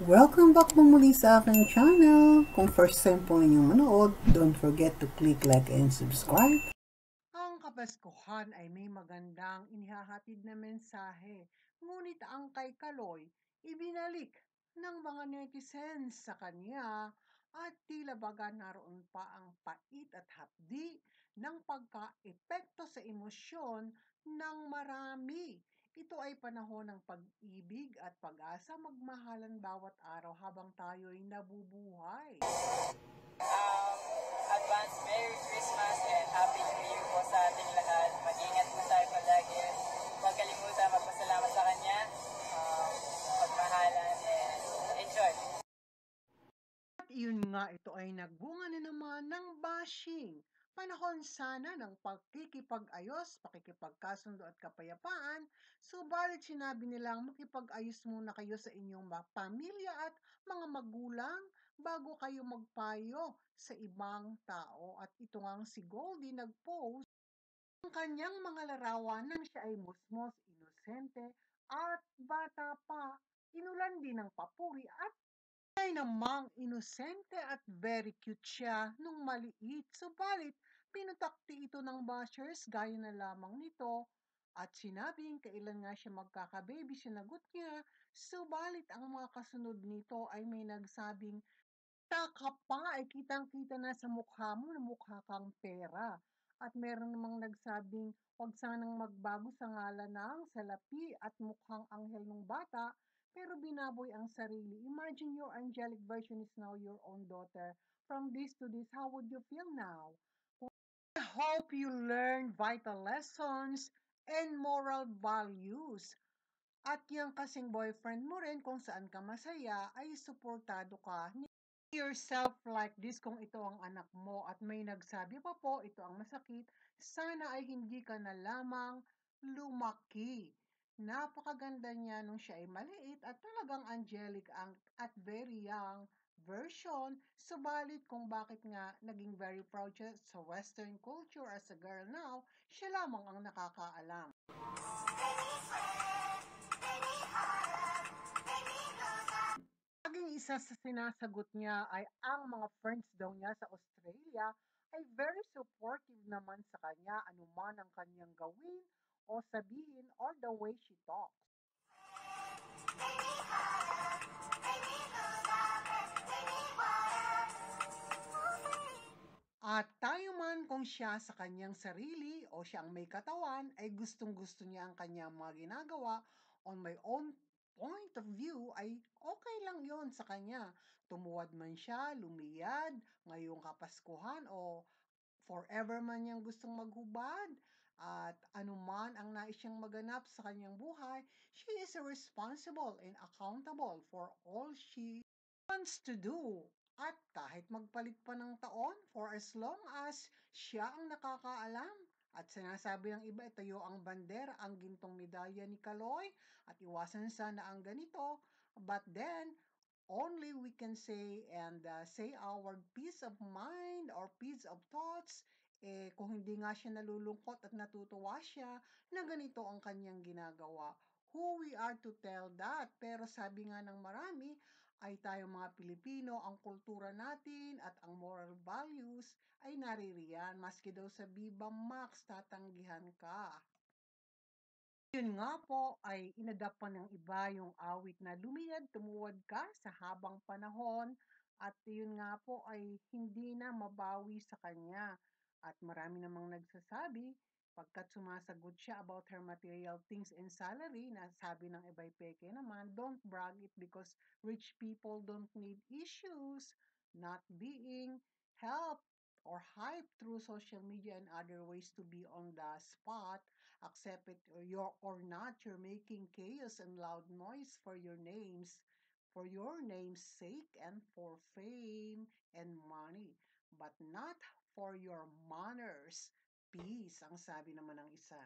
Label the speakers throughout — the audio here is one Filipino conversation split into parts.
Speaker 1: Welcome back po muli sa aking channel. Kung first time po ninyong manood, don't forget to click like and subscribe. Ang Kapaskuhan ay may magandang inihahatid na mensahe, ngunit ang kay Kaloy, ibinalik ng mga netizens sa kanya at tila baga naroon pa ang pait at hapdi ng pagka-epekto sa emosyon ng marami. Ito ay panahon ng pag-ibig at pag-asa magmahalan bawat araw habang tayo'y nabubuhay.
Speaker 2: Advance Merry Christmas and Happy New Year po sa ating lahat. Mag-ingat po tayo palagi. Huwag kalimutan magpasalamat sa Kanya, pagmahalan, and enjoy.
Speaker 1: At yun nga, ito ay nagbunga na naman ng bashing. Panahon sana ng pagkikipag-ayos, pakikipagkasundo at kapayapaan, subalit sinabi nilang makipag-ayos muna kayo sa inyong pamilya at mga magulang bago kayo magpayo sa ibang tao. At ito nga si Goldie nag-post ang kanyang mga larawan nang siya ay musmos, inosente at bata pa. Inulan din ng papuri at ay namang inosente at very cute siya nung maliit. Subalit, pinutakti ito ng bashers gaya na lamang nito at sinabing kailan nga siya magkakababy, sinagot niya. Subalit, ang mga kasunod nito ay may nagsabing, taka pa ay kitang-kita na sa mukha mo na mukha kang pera. At meron namang nagsabing, huwag sanang magbago sa ngalan ng salapi at mukhang anghel ng bata, pero binaboy ang sarili. Imagine your angelic version is now your own daughter. From this to this, how would you feel now? I hope you learn vital lessons and moral values. At yung kasing boyfriend mo rin kung saan ka masaya ay suportado ka yourself like this kung ito ang anak mo at may nagsabi pa po, ito ang masakit, sana ay hindi ka na lamang lumaki. Napakaganda niya nung siya ay maliit at talagang angelic at very young version. Subalit kung bakit nga naging very proud siya sa Western culture as a girl now, siya lamang ang nakakaalam. Laging isa sa sinasagot niya ay ang mga friends daw niya sa Australia ay very supportive naman sa kanya anuman ang kanyang gawin o sabihin or the way she talks. At tayo man kung siya sa kanyang sarili o siya ang may katawan ay gustong-gusto niya ang kanyang mga ginagawa on my own point of view ay okay lang yon sa kanya. Tumuwad man siya, lumiyad, ngayong Kapaskuhan o forever man niyang gustong maghubad at anuman ang nais siyang maganap sa kanyang buhay, she is responsible and accountable for all she wants to do. At kahit magpalit pa ng taon, for as long as siya ang nakakaalam. At sinasabi ng iba, itayo ang bandera, ang gintong medalya ni Kaloy at iwasan sana ang ganito. But then, only we can say and say our peace of mind or peace of thoughts kung hindi nga siya nalulungkot at natutuwa siya na ganito ang kanyang ginagawa. Who we are to tell that? Pero sabi nga ng marami, ay tayo mga Pilipino, ang kultura natin at ang moral values ay naririyan. Maski daw sa Viva Max, tatanggihan ka. Yun nga po ay inadapt pa ng iba yung awit na lumiyad, tumuwad ka sa habang panahon at yun nga po ay hindi na mabawi sa kanya. At marami namang nagsasabi, pagkat sumasagot siya about her material things and salary, na sabi ng iba'y peke naman, don't brag it because rich people don't need issues, not being helped or hyped through social media and other ways to be on the spot. Accept it or not, you're making chaos and loud noise for your name's sake and for fame and money, but not for your manners. Peace, ang sabi naman ng isa.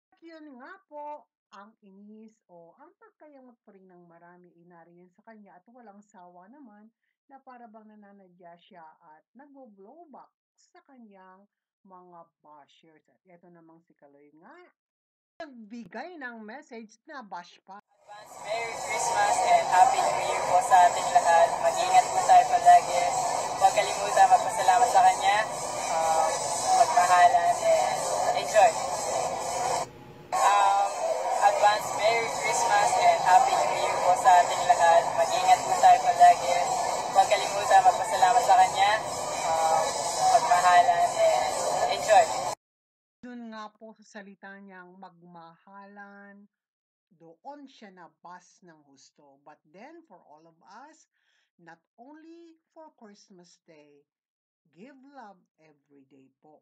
Speaker 1: At yun nga po, ang inis o ang pagkayangot pa rin ng marami inariyan sa kanya at walang sawa naman na para bang nananadya siya at nagbo-blowback sa kanyang mga bashers. At ito namang si Kaloy nga nagbigay ng message na bash pa.
Speaker 2: Advance Merry Christmas and Happy New Year po sa ating lahat. Mag-ingat po tayo palagi. Huwag kalimutan magpasalamat sa Kanya, magmahalan, and enjoy. Um, Advance Merry Christmas and Happy New Year po sa ating lahat. Mag-ingat po tayo palagi. Huwag kalimutan magpasalamat sa Kanya, magmahalan, and enjoy.
Speaker 1: Doon nga po sa salita niyang magmahalan, doon siya nabas ng husto. But then, for all of us, not only for Christmas Day, give love every day po.